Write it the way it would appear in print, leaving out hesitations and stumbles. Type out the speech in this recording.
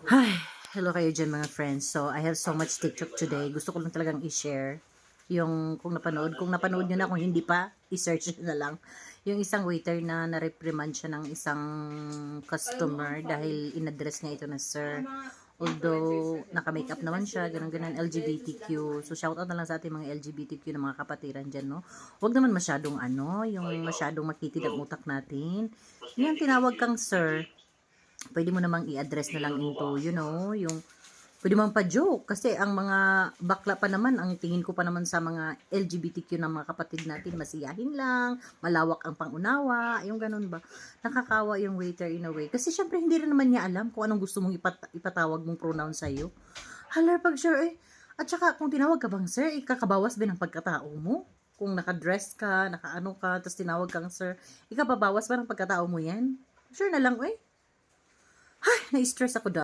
Hi, hello kayo dyan mga friends. So, I have so much TikTok today. Gusto ko lang talagang i-share yung kung napanood. Kung napanood nyo na, kung hindi pa, i-search nyo na lang. Yung isang waiter na na-reprimand siya ng isang customer dahil in-address niya ito na sir. Although, naka-makeup naman siya, ganun-ganun, LGBTQ. So, shoutout na lang sa ating mga LGBTQ na mga kapatiran dyan, no? Huwag naman masyadong yung masyadong makitid ang utak natin. Yan, tinawag kang sir, pwede mo namang i-address na lang into, yung pwede mo pa-joke kasi ang mga bakla pa naman, ang tingin ko pa naman sa mga LGBTQ na mga kapatid natin, masiyahin lang, malawak ang pangunawa, yung ganun ba. Nakakawa yung waiter in a way. Kasi syempre hindi rin naman niya alam kung anong gusto mong ipatawag mong pronoun sa'yo. Hala, pag sure eh. At saka kung tinawag ka bang sir, ikakabawas din ang pagkatao mo. Kung naka-dress ka, naka-ano ka, tapos tinawag kang sir, ikababawas ba ng pagkatao mo yan? Sure na lang, eh. Ay, na-stress ako